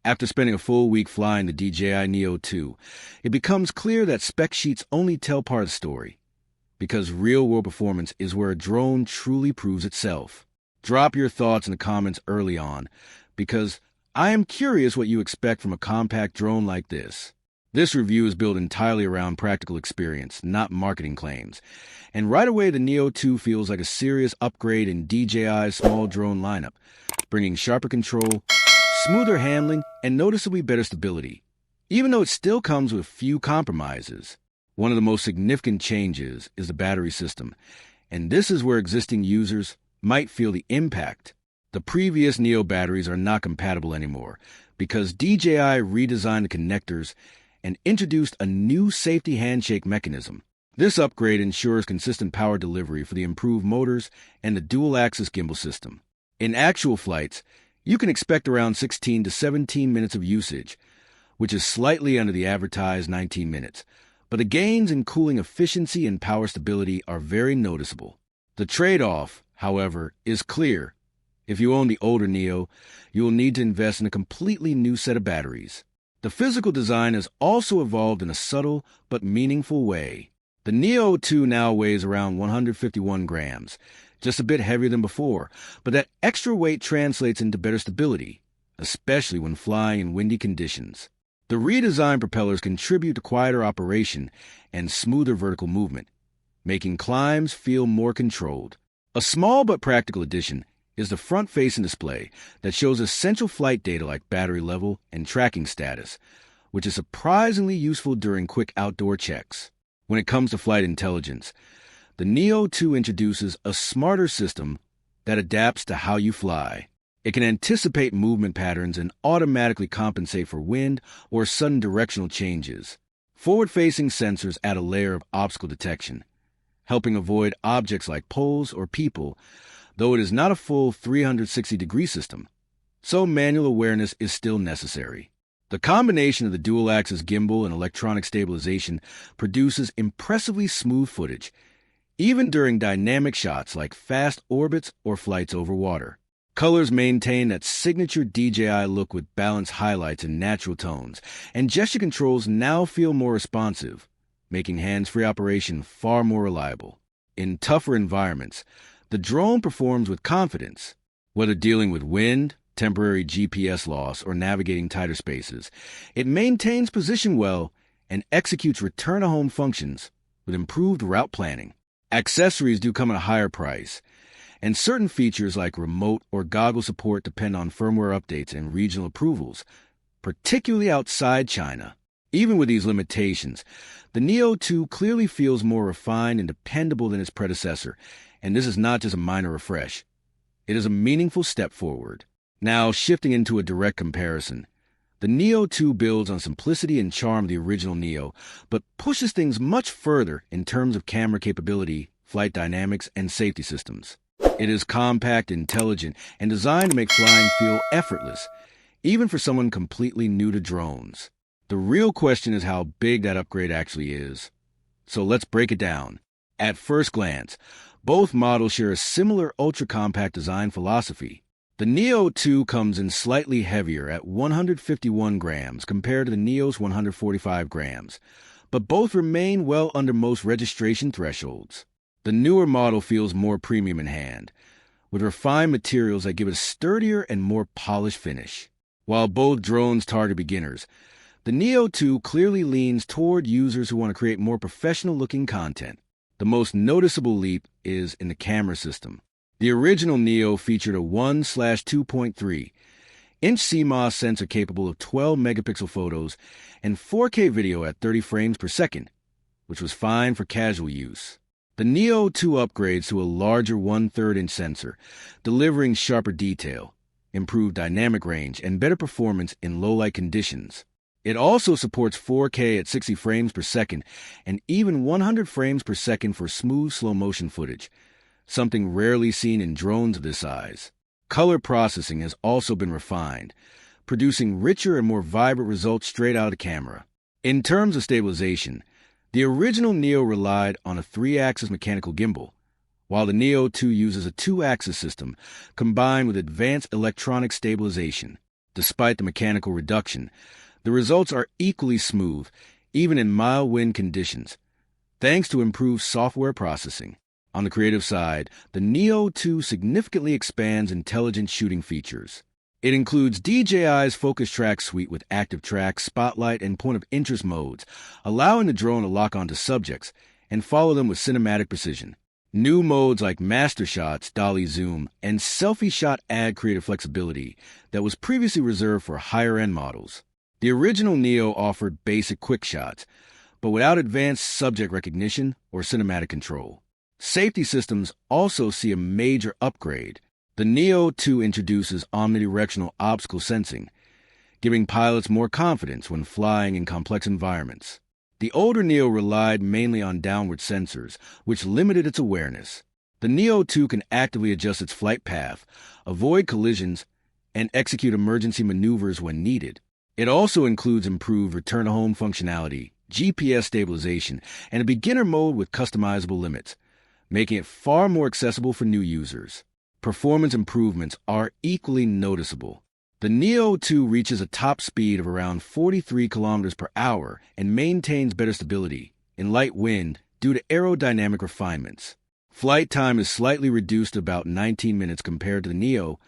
After spending a full week flying the DJI Neo 2, it becomes clear that spec sheets only tell part of the story, because real-world performance is where a drone truly proves itself. Drop your thoughts in the comments early on, because I am curious what you expect from a compact drone like this. This review is built entirely around practical experience, not marketing claims. And right away, the Neo 2 feels like a serious upgrade in DJI's small drone lineup, bringing sharper control, smoother handling, and noticeably better stability, even though it still comes with few compromises. One of the most significant changes is the battery system, and this is where existing users might feel the impact. The previous Neo batteries are not compatible anymore because DJI redesigned the connectors and introduced a new safety handshake mechanism. This upgrade ensures consistent power delivery for the improved motors and the dual-axis gimbal system. In actual flights, you can expect around 16 to 17 minutes of usage, which is slightly under the advertised 19 minutes, but the gains in cooling efficiency and power stability are very noticeable. The trade-off, however, is clear. If you own the older Neo, you will need to invest in a completely new set of batteries. The physical design has also evolved in a subtle but meaningful way. The Neo 2 now weighs around 151 grams, just a bit heavier than before, but that extra weight translates into better stability, especially when flying in windy conditions. The redesigned propellers contribute to quieter operation and smoother vertical movement, making climbs feel more controlled. A small but practical addition is the front-facing display that shows essential flight data like battery level and tracking status, which is surprisingly useful during quick outdoor checks. When it comes to flight intelligence, the Neo 2 introduces a smarter system that adapts to how you fly. It can anticipate movement patterns and automatically compensate for wind or sudden directional changes. Forward-facing sensors add a layer of obstacle detection, helping avoid objects like poles or people, though it is not a full 360-degree system, so manual awareness is still necessary. The combination of the dual-axis gimbal and electronic stabilization produces impressively smooth footage, even during dynamic shots like fast orbits or flights over water. Colors maintain that signature DJI look with balanced highlights and natural tones, and gesture controls now feel more responsive, making hands-free operation far more reliable. In tougher environments, the drone performs with confidence. Whether dealing with wind, temporary GPS loss, or navigating tighter spaces, it maintains position well and executes return-to-home functions with improved route planning. Accessories do come at a higher price, and certain features like remote or goggle support depend on firmware updates and regional approvals, particularly outside China. Even with these limitations, the Neo 2 clearly feels more refined and dependable than its predecessor, and this is not just a minor refresh. It is a meaningful step forward. Now, shifting into a direct comparison, the Neo 2 builds on simplicity and charm of the original Neo, but pushes things much further in terms of camera capability, flight dynamics, and safety systems. It is compact, intelligent, and designed to make flying feel effortless, even for someone completely new to drones. The real question is how big that upgrade actually is. So let's break it down. At first glance, both models share a similar ultra-compact design philosophy. The Neo 2 comes in slightly heavier at 151 grams compared to the Neo's 145 grams, but both remain well under most registration thresholds. The newer model feels more premium in hand, with refined materials that give it a sturdier and more polished finish. While both drones target beginners, the Neo 2 clearly leans toward users who want to create more professional-looking content. The most noticeable leap is in the camera system. The original Neo featured a 1/2.3-inch CMOS sensor capable of 12 megapixel photos and 4K video at 30 frames per second, which was fine for casual use. The Neo 2 upgrades to a larger 1/3-inch sensor, delivering sharper detail, improved dynamic range, and better performance in low-light conditions. It also supports 4K at 60 frames per second and even 100 frames per second for smooth slow-motion footage, something rarely seen in drones of this size. Color processing has also been refined, producing richer and more vibrant results straight out of the camera. In terms of stabilization, the original Neo relied on a 3-axis mechanical gimbal, while the Neo 2 uses a 2-axis system combined with advanced electronic stabilization. Despite the mechanical reduction, the results are equally smooth, even in mild wind conditions, thanks to improved software processing. On the creative side, the Neo 2 significantly expands intelligent shooting features. It includes DJI's Focus Track suite with active track, spotlight, and point-of-interest modes, allowing the drone to lock onto subjects and follow them with cinematic precision. New modes like Master Shots, Dolly Zoom, and Selfie Shot add creative flexibility that was previously reserved for higher-end models. The original Neo offered basic quick shots, but without advanced subject recognition or cinematic control. Safety systems also see a major upgrade. The Neo 2 introduces omnidirectional obstacle sensing, giving pilots more confidence when flying in complex environments. The older Neo relied mainly on downward sensors, which limited its awareness. The Neo 2 can actively adjust its flight path, avoid collisions, and execute emergency maneuvers when needed. It also includes improved return-to-home functionality, GPS stabilization, and a beginner mode with customizable limits, making it far more accessible for new users. Performance improvements are equally noticeable. The Neo 2 reaches a top speed of around 43 km per hour and maintains better stability in light wind due to aerodynamic refinements. Flight time is slightly reduced to about 19 minutes compared to the Neo,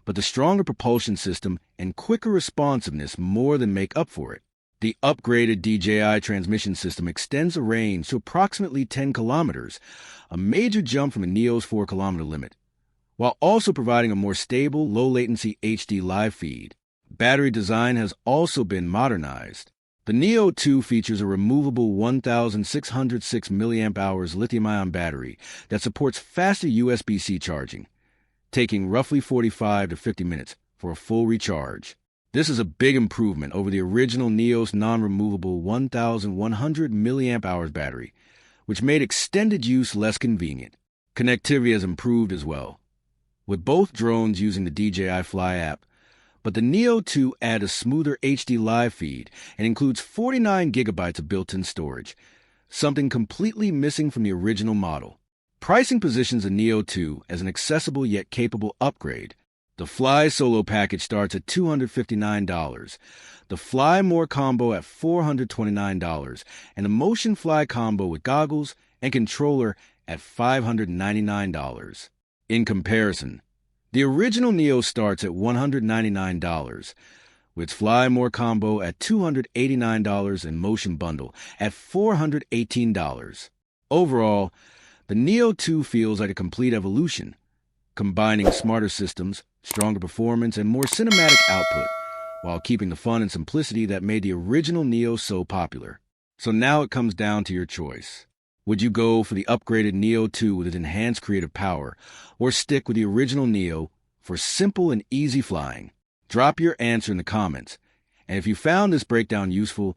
but the stronger propulsion system and quicker responsiveness more than make up for it. The upgraded DJI transmission system extends the range to approximately 10 kilometers, a major jump from the Neo's 4-kilometer limit, while also providing a more stable, low-latency HD live feed. Battery design has also been modernized. The Neo 2 features a removable 1,606 mAh lithium-ion battery that supports faster USB-C charging, taking roughly 45 to 50 minutes for a full recharge. This is a big improvement over the original Neo's non-removable 1,100 mAh battery, which made extended use less convenient. Connectivity has improved as well, with both drones using the DJI Fly app, but the Neo 2 adds a smoother HD live feed and includes 49 gigabytes of built-in storage, something completely missing from the original model. Pricing positions the Neo 2 as an accessible yet capable upgrade. The Fly Solo package starts at $259, the Fly More combo at $429, and the Motion Fly combo with goggles and controller at $599. In comparison, the original Neo starts at $199, with its Fly More combo at $289 and Motion Bundle at $418. Overall, the Neo 2 feels like a complete evolution, combining smarter systems, stronger performance, and more cinematic output, while keeping the fun and simplicity that made the original Neo so popular. So now it comes down to your choice. Would you go for the upgraded Neo 2 with its enhanced creative power, or stick with the original Neo for simple and easy flying? Drop your answer in the comments. And if you found this breakdown useful,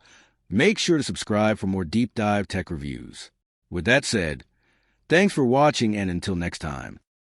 make sure to subscribe for more deep dive tech reviews. With that said, thanks for watching, and until next time.